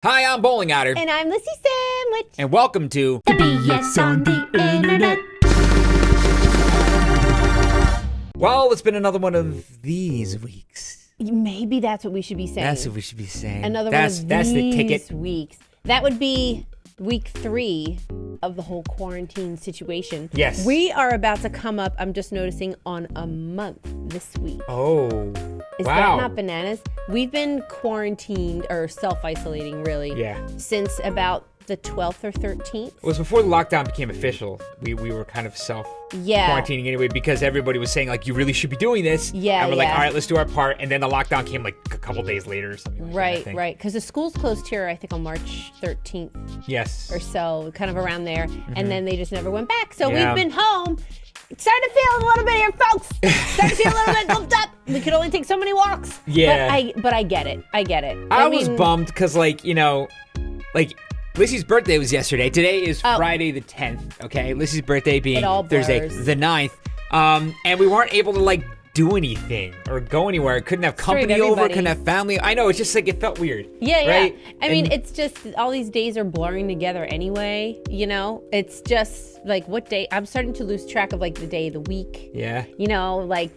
Hi, I'm Bowling Otter. And I'm Lissy Sandwich. And welcome to The BS on the Internet. Well, it's been another one of these weeks. Maybe that's what we should be saying. That's what we should be saying. Another that's one of that's these the ticket. weeks. That would be week 3 of the whole quarantine situation. Yes. We are about to come up, I'm just noticing, on a month this week. Oh, Is wow. that not bananas? We've been quarantined, or self-isolating really, Yeah. since about the 12th or 13th. It was before the lockdown became official. We were kind of quarantining anyway because everybody was saying, like, you really should be doing this. Yeah, And we're like, yeah. all right, let's do our part. And then the lockdown came like a couple days later or something like that, I Right, think. right. Because the schools closed here, I think, on March 13th. Yes. Or so, kind of around there, and then they just never went back. So Yeah. we've been home. Starting to feel a little bit here, folks. Starting to feel a little bit goofed up. We could only take so many walks. Yeah. But I get it. I get it. I was mean, bummed because, like, you know, like, Lissy's birthday was yesterday. Today is Oh. Friday the 10th, okay? Lissy's birthday being It all Thursday blurs. the 9th. And we weren't able to, like, do anything or go anywhere. Couldn't have company over, everybody. couldn't have family. I know, it's just like, it felt weird. Yeah, right? yeah. I mean, And- it's just all these days are blurring together anyway, you know? It's just like what day? I'm starting to lose track of like the day of the week. Yeah. You know, like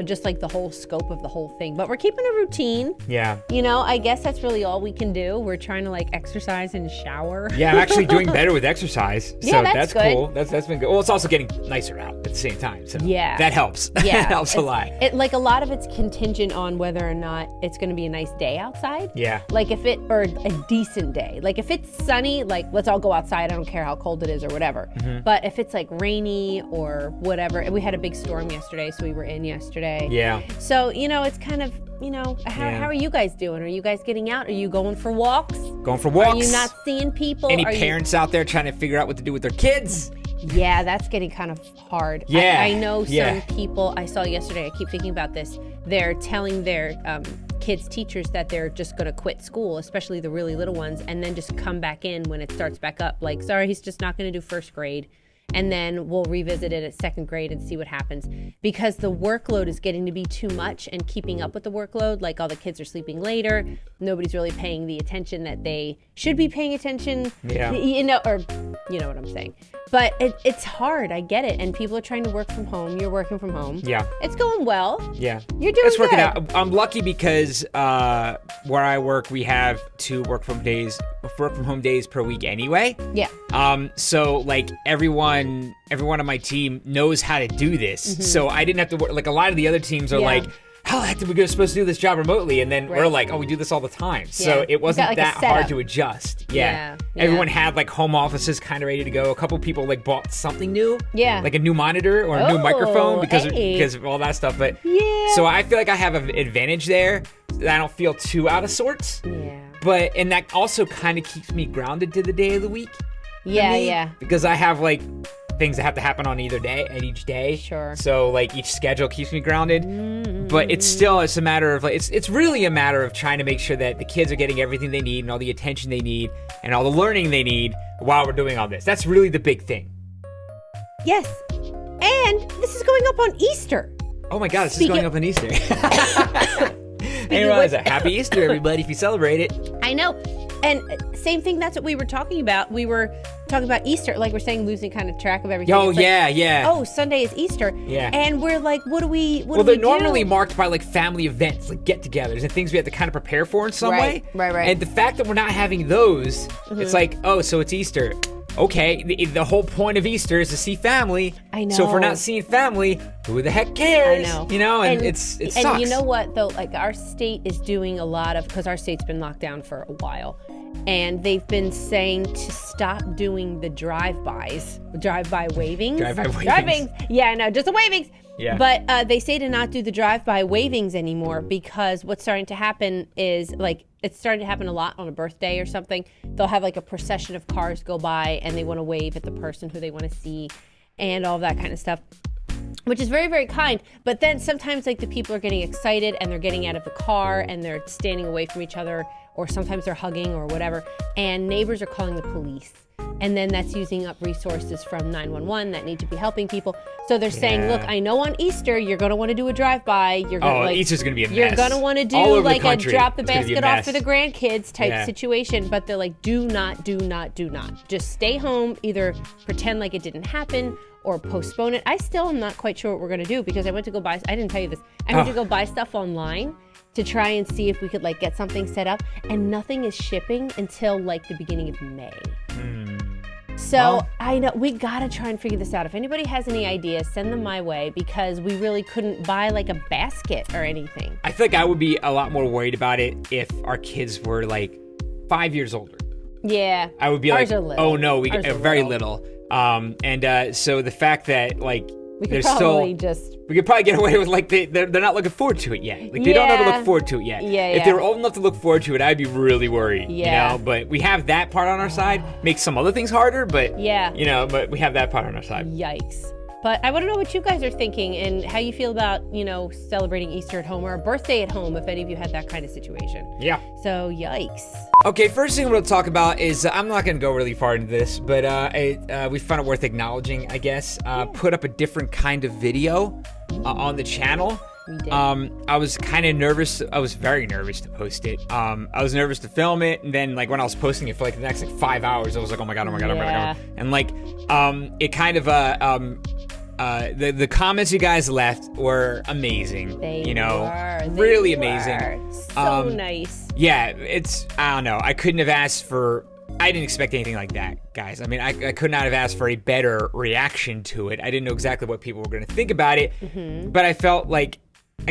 just like the whole scope of the whole thing. But we're keeping a routine. Yeah. You know, I guess that's really all we can do. We're trying to like exercise and shower. Yeah, I'm actually doing better with exercise. Yeah, So that's good. cool. That's been good. Well, it's also getting nicer out at the same time. So Yeah. that helps. Yeah, It helps a lot. Like a lot of it's contingent on whether or not it's going to be a nice day outside. Yeah. Like or a decent day. Like if it's sunny, like let's all go outside. I don't care how cold it is or whatever. Mm-hmm. But if it's like rainy or whatever, and we had a big storm yesterday, so we were in yesterday. Yeah. So, you know, it's kind of, you know, how are you guys doing? Are you guys getting out? Are you going for walks? Going for walks. Are you not seeing people? Any Are you- parents out there trying to figure out what to do with their kids? Yeah, that's getting kind of hard. Yeah, I know some yeah. people, I saw yesterday, I keep thinking about this, they're telling their kids' teachers that they're just going to quit school, especially the really little ones, and then just come back in when it starts back up. Like, sorry, he's just not going to do first grade. And then we'll revisit it at second grade and see what happens. Because the workload is getting to be too much, and keeping up with the workload, like all the kids are sleeping later, nobody's really paying the attention that they should be paying attention. Yeah. You know, or you know what I'm saying. But it's hard, I get it. And people are trying to work from home. You're working from home. Yeah. It's going well. Yeah. You're doing It's working good. out. I'm lucky because where I work, we have 2 work from home days per week anyway. Yeah. So like everyone on my team knows how to do this. So I didn't have to work. Like a lot of the other teams are Mm-hmm. Yeah. like, how the heck did we go supposed to do this job remotely? And then we're Right. like, oh, we do this all the time. So Yeah. it wasn't You've got, like, a that hard setup. to adjust. Yeah, yeah. Everyone had like home offices kind of ready to go. A couple people like bought something new. Yeah. Like a new monitor or a new Oh, microphone because hey. of all that stuff. But Yeah. so I feel like I have an advantage there that I don't feel too out of sorts. Yeah. And that also kind of keeps me grounded to the day of the week. for Yeah, me, yeah. Because I have like things that have to happen on either day and each day. Sure. So like each schedule keeps me grounded. But it's a matter of like it's really a matter of trying to make sure that the kids are getting everything they need and all the attention they need and all the learning they need while we're doing all this. That's really the big thing. Yes. And this is going up on Easter. Oh my God, this Speaking- is going up on Easter. Hey, realize that. Happy Easter, everybody, if you celebrate it. I know. And same thing, that's what we were talking about. We were talking about Easter, like we're saying, losing kind of track of everything. Oh, It's like, yeah. oh, Sunday is Easter. Yeah. And we're like, what do we Well, they're do? normally marked by like family events, like get-togethers and things we have to kind of prepare for in some Right, way. right. And the fact that we're not having those, it's like, oh, so it's Easter. Okay, the whole point of Easter is to see family. I know. So if we're not seeing family, who the heck cares? I know. You know, and it And sucks. you know what, though? Like, our state is doing a lot of, because our state's been locked down for a while, and they've been saying to stop doing the drive-by wavings. Drive-by wavings. Drivings. Yeah, no, just the wavings. Yeah. But they say to not do the drive-by wavings anymore, because what's starting to happen is, like, it's starting to happen a lot on a birthday or something. They'll have like a procession of cars go by and they want to wave at the person who they want to see and all that kind of stuff, which is very, very kind. But then sometimes like the people are getting excited and they're getting out of the car and they're standing away from each other or sometimes they're hugging or whatever, and neighbors are calling the police. And then that's using up resources from 911 that need to be helping people. So they're saying, look, I know on Easter you're going to want to do a drive-by. You're gonna, Easter's going to be a mess. You're going to want to do like a drop the basket off for the grandkids type situation. But they're like, do not. Just stay home. Either pretend like it didn't happen or postpone it. I still am not quite sure what we're going to do because I went to go buy, I didn't tell you this. I went to go buy stuff online to try and see if we could like get something set up, and nothing is shipping until like the beginning of May. So I know we gotta try and figure this out. If anybody has any ideas, send them my way because we really couldn't buy like a basket or anything. I feel like I would be a lot more worried about it if our kids were like 5 years older. Yeah. I would be Ours like, are little. oh no, Ours are very little. So the fact that like we could there's probably still, we could probably get away with like they're not looking forward to it yet. Like they don't know to look forward to it yet. If they were old enough to look forward to it, I'd be really worried. You know, but we have that part on our side. Makes some other things harder, but you know, but we have that part on our side. Yikes. But I want to know what you guys are thinking and how you feel about, you know, celebrating Easter at home or a birthday at home if any of you had that kind of situation. Yeah. So, yikes. Okay, first thing I'm going to talk about is, I'm not going to go really far into this, but we found it worth acknowledging, I guess. Put up a different kind of video on the channel. We did. I was kind of nervous. I was very nervous to post it. I was nervous to film it, and then like when I was posting it for like the next like 5 hours, I was like, oh my god. And like, it kind of the comments you guys left were amazing. They really amazing. So nice. Yeah, I don't know. I couldn't have asked for. I didn't expect anything like that, guys. I mean, I could not have asked for a better reaction to it. I didn't know exactly what people were going to think about it, but I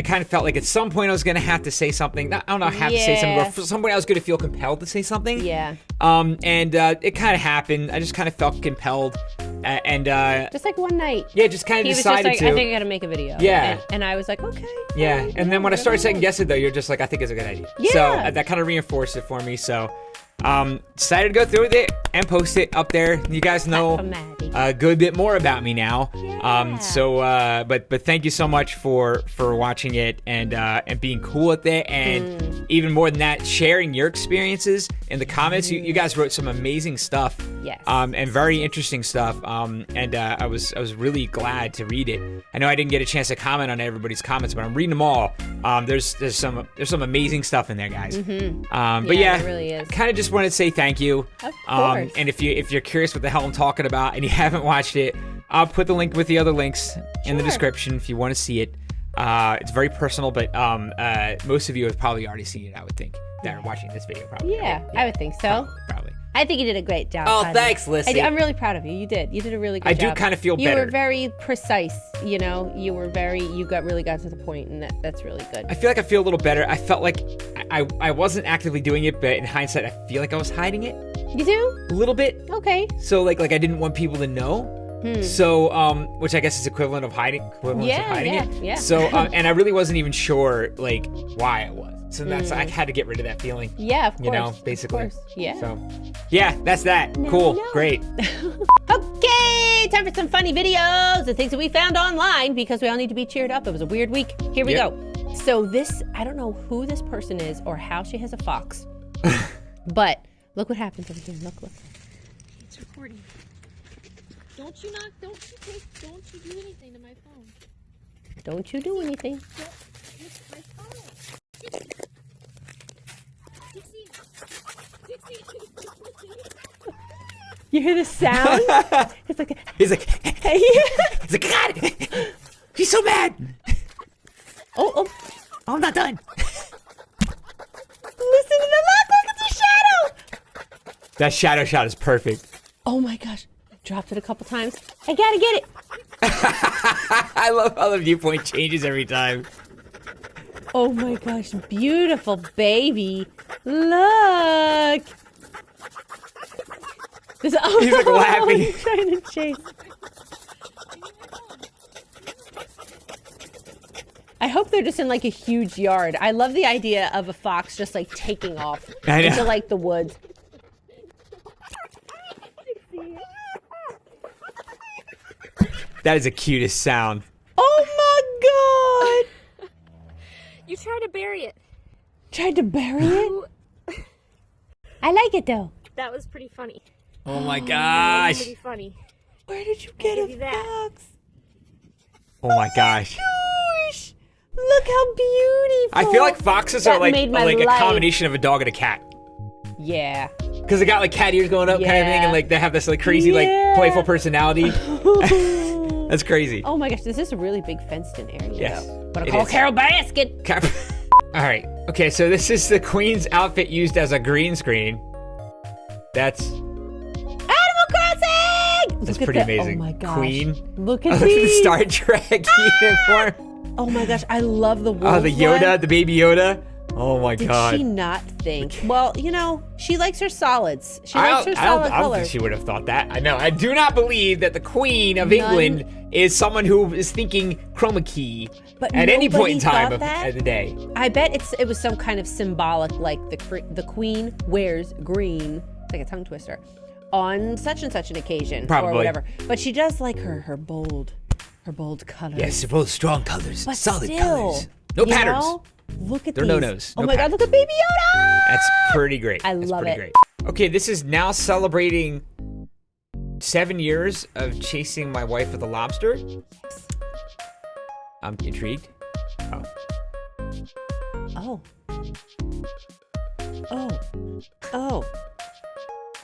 kind of felt like at some point I was going to have to say something. I don't know, to say something, but for some point I was going to feel compelled to say something. Yeah. And it kind of happened. I just kind of felt compelled. Just like one night. Yeah, just kind of decided to. to. I think I got to make a video. Yeah. And I was like, okay. Yeah. And then when I started second guessing, though, you're just like, I think it's a good idea. Yeah. So that kind of reinforced it for me. So decided to go through with it and post it up there. You guys know a good bit more about me now. Yeah. But thank you so much for watching it and being cool with it, and even more than that, sharing your experiences in the comments. You guys wrote some amazing stuff. Yes. And very interesting stuff. And I was really glad to read it. I know I didn't get a chance to comment on everybody's comments, but I'm reading them all. There's some amazing stuff in there, guys. But yeah, it really is. Kind of just wanted to say thank you. Of course. And if you're curious what the hell I'm talking about and you haven't watched it, I'll put the link with the other links in the description if you want to see it. It's very personal, but most of you have probably already seen it, I would think, that are watching this video probably. Yeah, I would think so. Probably. I think you did a great job. Oh, thanks, Lissy. I'm really proud of you. You did a really good job. I do kind of feel better. You were very precise, you know. You really got to the point, and that's really good. I feel like I feel a little better. I felt like I wasn't actively doing it, but in hindsight, I feel like I was hiding it. You do? A little bit. Okay. So like I didn't want people to know. So, which I guess is equivalent of hiding it. Yeah. So, and I really wasn't even sure like why it was. So that's I had to get rid of that feeling. Yeah, of course. You know, basically. Of course. Yeah. So, yeah, that's that. Cool. Great. Okay, time for some funny videos and things that we found online because we all need to be cheered up. It was a weird week. Here we go. So this, I don't know who this person is or how she has a fox, but look what happens over here. Look. It's recording. Don't you do anything to my phone. Don't you do anything. It's my phone. Dixie. You hear the sound? He's like, God, he's so mad. Oh, I'm not done. Listen to the look at the shadow. That shadow shot is perfect. Oh my gosh. Dropped it a couple times. I gotta get it. I love how the viewpoint changes every time. Oh my gosh, beautiful baby. Look. He's like laughing. He's trying to chase. I hope they're just in like a huge yard. I love the idea of a fox just like taking off into like the woods. That is the cutest sound. Oh my god! You tried to bury it. Tried to bury it? I like it though. That was pretty funny. Oh my That was gosh. pretty funny. Where did you get give a you that. fox? Oh my gosh. Gosh, look how beautiful. I feel like foxes That are like made my a life. combination of a dog and a cat. Yeah. Because they got like cat ears going up kind of thing, Yeah. and like they have this like crazy Yeah. like playful personality. That's crazy. Oh my gosh, this is a really big fenced-in area. Yes, Though. But I it call is. Carol Basket. All right. Okay, so this is the queen's outfit used as a green screen. That's Animal Crossing. that's Look at pretty that. amazing. Oh my gosh. Queen. Look Oh, at look at the these. Star Trek uniform. Oh my gosh, I love the wolf Oh, the Yoda, one. the baby Yoda. Oh my Did god. she not think? Well, you know, she likes her solids. She likes her I solid don't think colors. she would have thought that. I know. I do not believe that the Queen of None- England is someone who is thinking chroma key But at any point in nobody time thought of that? the day. I bet it was some kind of symbolic, like the queen wears green, it's like a tongue twister, on such and such an occasion Probably. or whatever. But she does like her bold colors. Yes, they're both strong colors, but solid still, colors, no you patterns. know, look at They're these. no-nos, Oh no my God! Look at Baby Yoda. That's pretty great. I That's love pretty it. Great. Okay, this is now celebrating 7 years of chasing my wife with a lobster. I'm intrigued. Oh. Oh. Oh. Oh.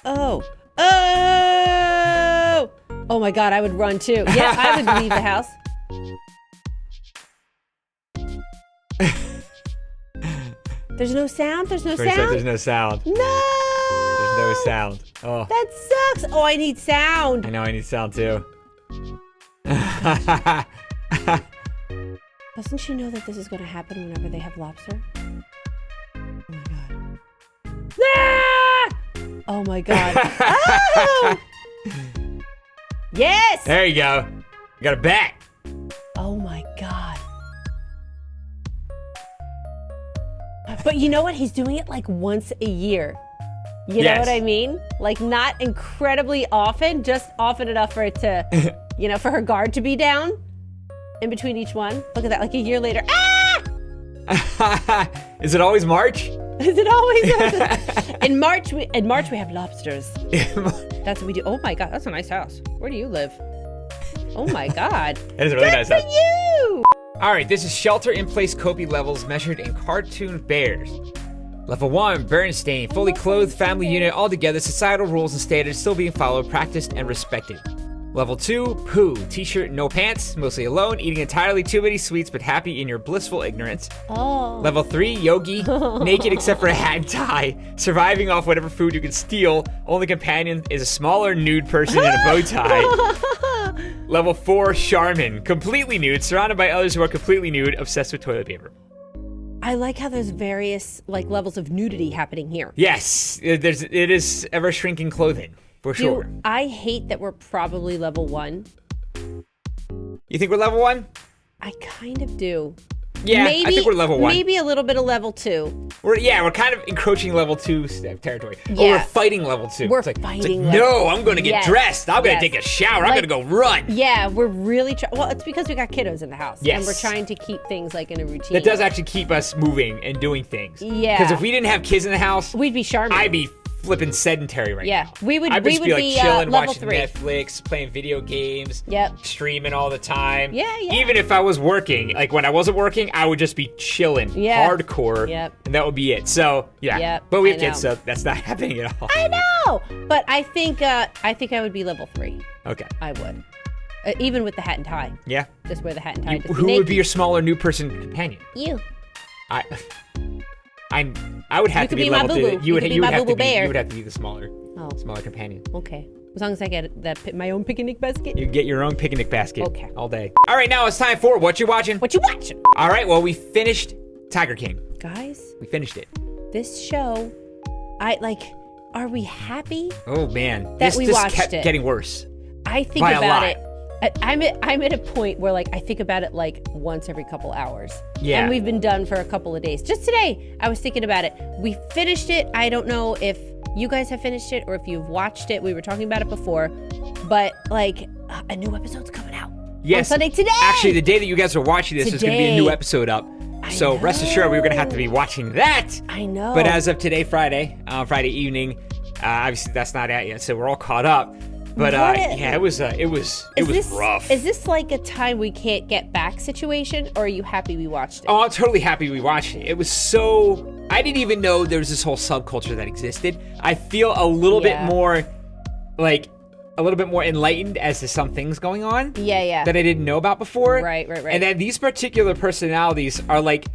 Oh. Oh. Oh my God! I would run too. Yeah, I would leave the house. There's no sound. There's no First up, sound. there's no sound. No. There's no sound. Oh, That sucks. Oh, I need sound. I know I need sound too. Doesn't she know that this is going to happen whenever they have lobster? Oh my God. Ah! Oh my God. Oh! Yes. There you go. You got a bat. Oh my God. But you know what? He's doing it like once a year. You know Yes. what I mean? Like not incredibly often, just often enough for it to, you know, for her guard to be down in between each one. Look at that, like a year later. Ah! Is it always March? Is it always in March? In March we have lobsters. That's what we do. Oh my God, that's a nice house. Where do you live? Oh my God. That is a really nice Good house. for you. All right, this is shelter-in-place Kobe levels measured in cartoon bears. Level 1, Berenstain, fully clothed family unit, all together, societal rules and standards still being followed, practiced, and respected. Level 2, Pooh, t-shirt, no pants, mostly alone, eating entirely too many sweets but happy in your blissful ignorance. Oh. Level 3, Yogi, naked except for a hat and tie, surviving off whatever food you can steal. Only companion is a smaller nude person in a bow tie. Level 4, Charmin, completely nude, surrounded by others who are completely nude, obsessed with toilet paper. I like how there's various like levels of nudity happening here. Yes, it is ever shrinking clothing, for sure. I hate that we're probably level 1. You think we're level 1? I kind of do. Yeah, I think we're level 1. Maybe a little bit of level 2. We're kind of encroaching level 2 territory. Oh, Yeah. we're fighting level 2. We're It's like, fighting no, I'm going to get Yes. dressed. I'm going Yes. to take a shower. I'm Like- going to go run. Yeah, we're really well, it's because we got kiddos in the house. Yes. And we're trying to keep things like in a routine. That does actually keep us moving and doing things. Yeah. Because if we didn't have kids in the house, We'd be Charmin. I'd be flipping sedentary right Yeah, now. we would- I'd we just would be like be, chilling, level watching 3. Netflix, playing video games. Yep. Streaming all the time. Yeah, yeah. Even if I was working, like when I wasn't working, I would just be chilling, Yeah. hardcore, Yep. and that would be it. So yeah, Yep, but we have I kids, know. so that's not happening at all. I know, but I think I would be level 3. Okay, I would, even with the hat and tie. yeah. Just wear the hat and tie. Just Who would naked. be your smaller new person companion? You? I would have You to could be be my level 2. boo-boo. You could be my have to boo-boo be. bear. You would have to be the smaller Oh, companion. okay. As long as I get my own picnic basket. You get your own picnic basket. Okay. All day. All right, now it's time for What You Watching? What you watching? All right, well, we finished Tiger King. Guys, We finished it. this show, are we happy? Oh, man. That this we just watched kept it. getting worse. I think By a about lot. it. I'm at a point where I think about it once every couple hours. Yeah. And we've been done for a couple of days. Just today, I was thinking about it. We finished it. I don't know if you guys have finished it or if you've watched it. We were talking about it before, but a new episode's coming out. Yes. On Sunday today. Actually, the day that you guys are watching this, there's going to be a new Today. episode up. So rest assured, we were gonna have to be watching that. I know. But as of today, Friday evening, obviously that's not out yet, so we're all caught up. But yeah, it was rough. Is this like a time we can't get back situation, or are you happy we watched it? Oh, I'm totally happy we watched it. It was so... I didn't even know there was this whole subculture that existed. I feel a little bit more, like, a little bit more enlightened as to some things going on. Yeah. That I didn't know about before. Right. And then these particular personalities are, like,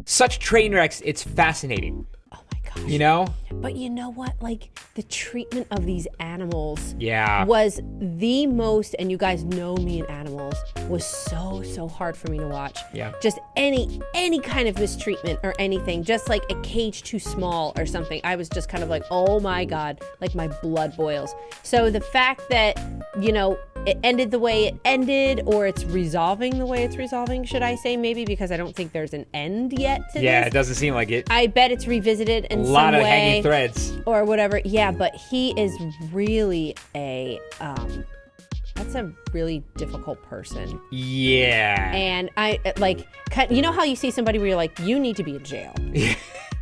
such train wrecks, it's fascinating. Oh my gosh. You know? But you know what? Like, the treatment of these animals was the most, and you guys know me and animals, was so hard for me to watch. Yeah. Just any kind of mistreatment or anything, just like a cage too small or something. I was just kind of like, oh my God, like my blood boils. So the fact that, you know, it ended the way it ended, or it's resolving the way it's resolving, should I say, maybe, because I don't think there's an end yet to this. Yeah, it doesn't seem like it. I bet it's revisited in some way. A lot of hanging threads. Or whatever. Yeah, but he is really that's a really difficult person. Yeah. And I, like, you know how you see somebody where you're like, you need to be in jail.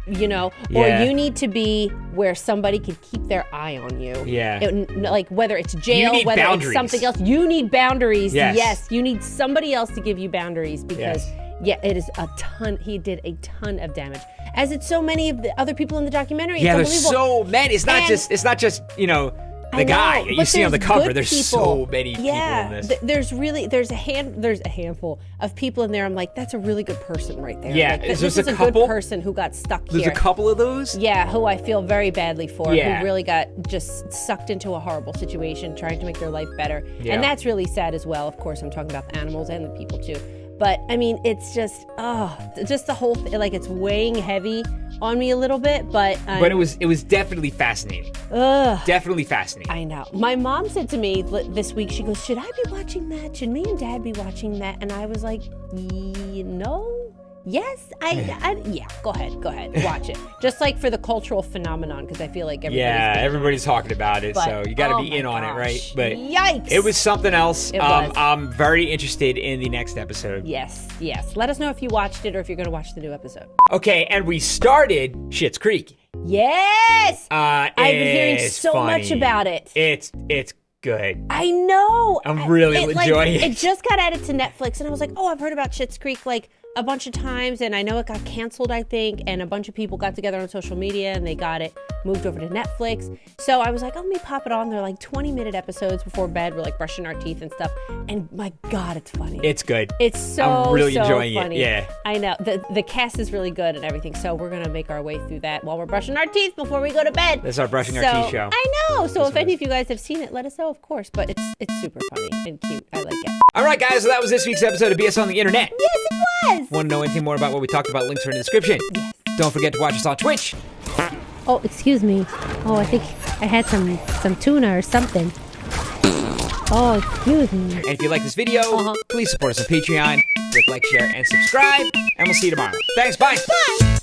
You know, or you need to be where somebody can keep their eye on you. Yeah. Like, whether it's jail, whether boundaries. it's something else, you need boundaries. Yes. You need somebody else to give you boundaries, because it is a ton. He did a ton of damage, as it's so many of the other people in the documentary. Yeah, there's so many. It's not just, you know, the guy that you see on the cover. There's so many people in this. There's a handful of people in there. I'm like, that's a really good person right there. Yeah, like, this there's is a a couple. good person who got stuck There's here. a couple of those. Yeah, who I feel very badly for. Yeah. Who really got just sucked into a horrible situation, trying to make their life better. Yeah. And that's really sad as well. Of course, I'm talking about the animals and the people too. But I mean, it's just the whole thing. Like, it's weighing heavy on me a little bit. But it was definitely fascinating. Definitely fascinating. I know. My mom said to me this week, she goes, "Should I be watching that? Should me and Dad be watching that?" And I was like, no. Yes, yeah, go ahead, watch it. Just like for the cultural phenomenon, because I feel like everybody's talking about it, so you got to be in on it, right? But yikes, it was something else. It was. I'm very interested in the next episode. Yes. Let us know if you watched it or if you're going to watch the new episode. Okay, and we started Schitt's Creek. Yes, I've been hearing so funny. much about it. It's good. I know. I'm really enjoying it. It just got added to Netflix, and I was like, oh, I've heard about Schitt's Creek like a bunch of times, and I know it got canceled, I think, and a bunch of people got together on social media and they got it moved over to Netflix. So I was like, oh, let me pop it on. They're like 20-minute episodes before bed. We're like brushing our teeth and stuff. And my God, it's funny. It's good. It's so I'm really enjoying funny. it. Yeah. I know. The cast is really good and everything. So we're going to make our way through that while we're brushing our teeth before we go to bed. That's our brushing our teeth show. I know. So if any of you guys have seen it, let us know, of course. But it's super funny and cute. I like it. All right, guys. So that was this week's episode of BS on the Internet. Yes, it was. Want to know anything more about what we talked about? Links are in the description. Yes. Don't forget to watch us on Twitch. Oh, excuse me. Oh, I think I had some tuna or something. Oh, excuse me. And if you like this video, please support us on Patreon. Click like, share, and subscribe. And we'll see you tomorrow. Thanks. Bye. Bye.